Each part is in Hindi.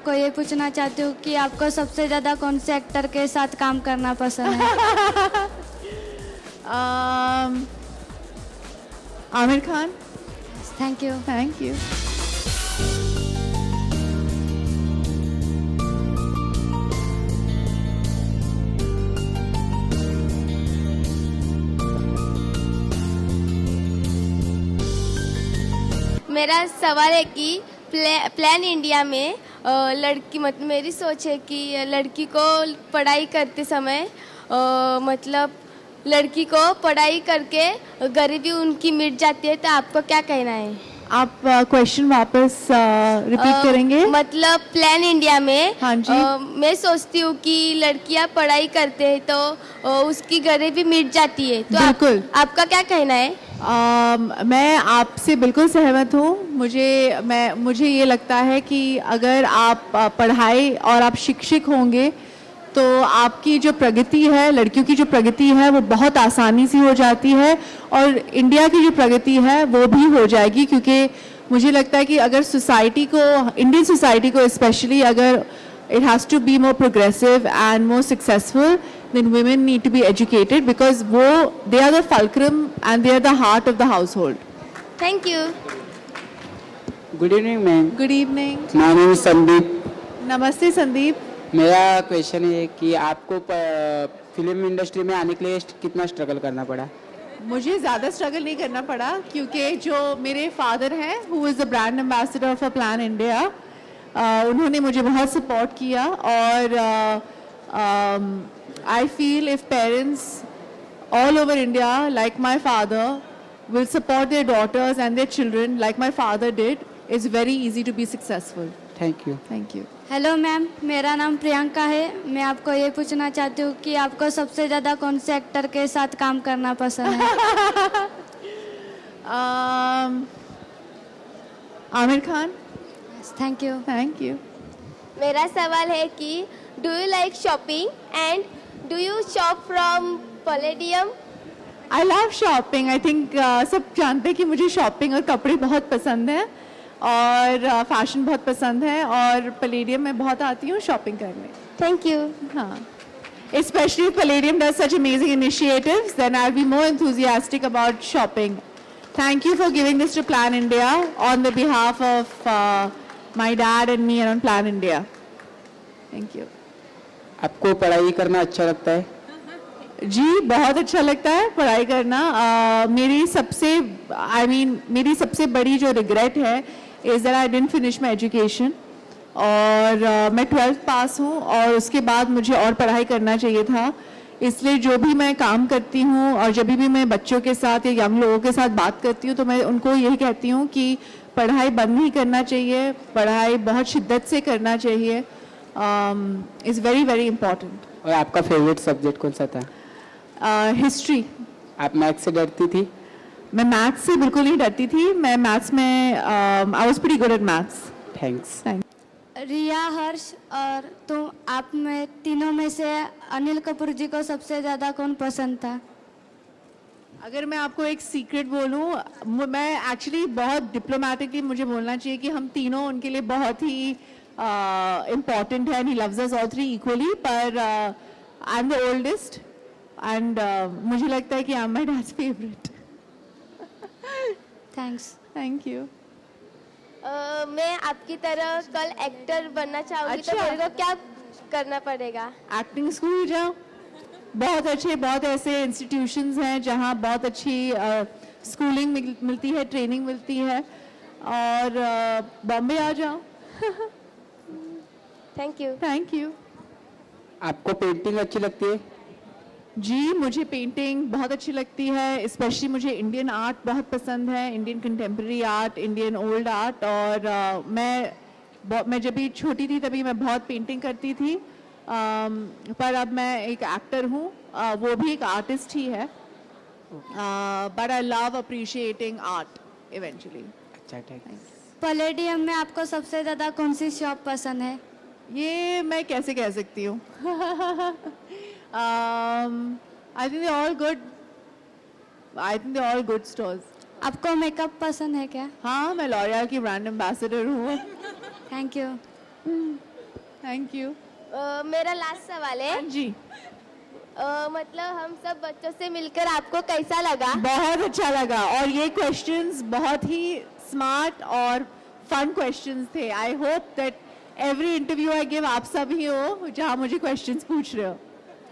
आपको ये पूछना चाहती हूँ कि आपको सबसे ज़्यादा कौन से एक्टर के साथ काम करना पसंद है? Aamir Khan. Thank you. Thank you. मेरा सवाल है कि प्लान इंडिया में लड़की मेरी सोच है कि लड़की को पढ़ाई करते समय मतलब लड़की को पढ़ाई करके गरीबी उनकी मिट जाती है, तो आपको क्या कहना है? आप क्वेश्चन वापस रिपीट करेंगे? मतलब प्लान इंडिया में हाँ जी। मैं सोचती हूँ कि लड़कियाँ पढ़ाई करते हैं तो उसकी गरीबी मिट जाती है, तो बिल्कुल। आपका क्या कहना है? मैं आपसे बिल्कुल सहमत हूँ। मुझे ये लगता है कि अगर आप पढ़ाई और आप शिक्षित होंगे तो आपकी जो प्रगति है, लड़कियों की जो प्रगति है वो बहुत आसानी से हो जाती है, और इंडिया की जो प्रगति है वो भी हो जाएगी। क्योंकि मुझे लगता है कि अगर सोसाइटी को, इंडियन सोसाइटी को स्पेशली, अगर it has to be more progressive and more successful, then women need to be educated because they are the fulcrum and they are the heart of the household. Thank you. Good evening ma'am. Good evening. My name is Sandeep. नमस्ते संदीप। मेरा क्वेश्चन है कि आपको फिल्म इंडस्ट्री में आने के लिए कितना स्ट्रगल करना पड़ा? मुझे ज़्यादा स्ट्रगल नहीं करना पड़ा, क्योंकि जो मेरे फादर हैं who is the brand ambassador for plan India, उन्होंने मुझे बहुत सपोर्ट किया। और I feel if parents all over India like my father will support their daughters and their children like my father did, it's very easy to be successful. Thank you. Thank you. Hello ma'am, मेरा नाम प्रियंका है। मैं आपको ये पूछना चाहती हूँ कि आपको सबसे ज़्यादा कौन से एक्टर के साथ काम करना पसंद है? Aamir Khan. Thank you. Thank you. मेरा सवाल है कि do you like shopping and do you shop from palladium? I love shopping. I think सब जानते हैं कि मुझे शॉपिंग और कपड़े बहुत पसंद हैं, और फैशन बहुत पसंद है, और पैलेडियम में बहुत आती हूँ शॉपिंग करने। Thank you. हाँ, especially if Palladium does such amazing initiatives, then I'll be more enthusiastic about shopping. Thank you for giving this to Plan India on the behalf of my dad and me and on Plan India. Thank you. आपको पढ़ाई करना अच्छा लगता है? जी, बहुत अच्छा लगता है पढ़ाई करना। मेरी सबसे बड़ी जो रिग्रेट है is that I didn't finish my education, और मैं 12th पास हूँ और उसके बाद मुझे और पढ़ाई करना चाहिए था। इसलिए जो भी मैं काम करती हूँ और जब भी मैं बच्चों के साथ या यंग लोगों के साथ बात करती हूँ तो मैं उनको यही कहती हूँ कि पढ़ाई बंद नहीं करना चाहिए, पढ़ाई बहुत शिद्दत से करना चाहिए। Is very very important. और आपका फेवरेट सब्जेक्ट कौन सा था? हिस्ट्री। आप मैथ्स से डरती थी? मैं मैथ्स से बिल्कुल नहीं डरती थी। मैं मैथ्स में I was pretty good at maths. Thanks. Riya, Harsh और तुम, आप में तीनों में से अनिल कपूर जी को सबसे ज़्यादा कौन पसंद था? अगर मैं आपको एक सीक्रेट बोलूं, मैं एक्चुअली बहुत डिप्लोमेटिकली मुझे बोलना चाहिए कि हम तीनों उनके लिए बहुत ही इम्पॉर्टेंट है, and he loves us all three equally. पर I am the oldest and मुझे लगता है कि I am my dad's favourite. Thanks. Thank you. मैं आपकी तरह कल एक्टर बनना चाहूँगी। अच्छा। तो मेरे को क्या करना पड़ेगा? एक्टिंग स्कूल जाओ। बहुत ऐसे इंस्टीट्यूशंस हैं जहाँ बहुत अच्छी स्कूलिंग मिलती है, ट्रेनिंग मिलती है, और बॉम्बे आ जाओ। Thank you. Thank you. आपको पेंटिंग अच्छी लगती है? जी, मुझे पेंटिंग बहुत अच्छी लगती है। स्पेशली मुझे इंडियन आर्ट बहुत पसंद है, Indian contemporary art, Indian old art. और मैं जब भी छोटी थी तभी मैं बहुत पेंटिंग करती थी। पर अब मैं एक एक्टर हूँ, वो भी एक आर्टिस्ट ही है। But I love appreciating art eventually. अच्छा, थैंक्स। पैलेडियम में आपको सबसे ज़्यादा कौन सी शॉप पसंद है? ये मैं कैसे कह सकती हूँ? I think they're all good. I think they're all good stores. आपको मेकअप पसंद है क्या? हाँ, मैं लॉरियल की ब्रांड एम्बेसडर हूँ। Thank you. Thank you. मेरा लास्ट सवाल है, जी, मतलब हम सब बच्चों से मिलकर आपको कैसा लगा? बहुत अच्छा लगा और ये क्वेश्चंस बहुत ही स्मार्ट और फन क्वेश्चंस थे। I hope that every interview I give आप सब ही हो जहाँ मुझे क्वेश्चंस पूछ रहे हो।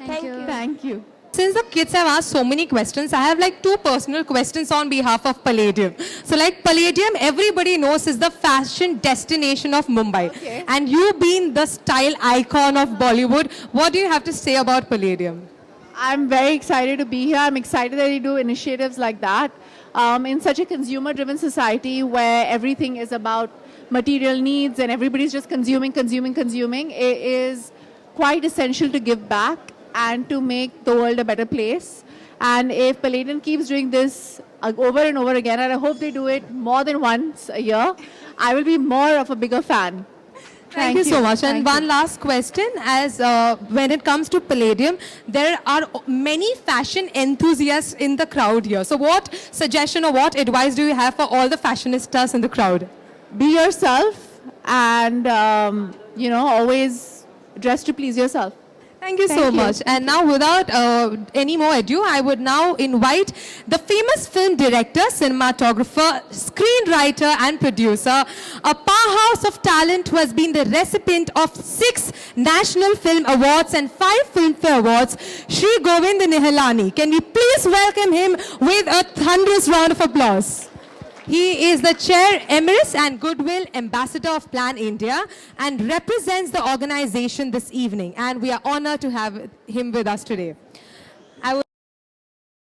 Thank you. Thank you. Since the kids have asked so many questions, I have like 2 personal questions on behalf of Palladium. So like Palladium, everybody knows is the fashion destination of Mumbai. Okay. And you being the style icon of Bollywood, what do you have to say about Palladium? I'm very excited to be here. I'm excited that you do initiatives like that. In such a consumer-driven society where everything is about material needs and everybody's just consuming, it is quite essential to give back and to make the world a better place. And if Palladium keeps doing this over and over again, and I hope they do it more than once a year, I will be more of a bigger fan. Thank you so much. And one last question, as when it comes to Palladium, there are many fashion enthusiasts in the crowd here. So what suggestion or what advice do you have for all the fashionistas in the crowd? Be yourself and, always dress to please yourself. Thank you so much. And now without any more ado, I would now invite the famous film director, cinematographer, screenwriter and producer, a powerhouse of talent who has been the recipient of 6 National Film Awards and 5 Filmfare Awards, Shri Govind Nihalani. Can we please welcome him with a thunderous round of applause? He is the Chair Emeritus and Goodwill Ambassador of Plan India and represents the organization this evening. And we are honored to have him with us today.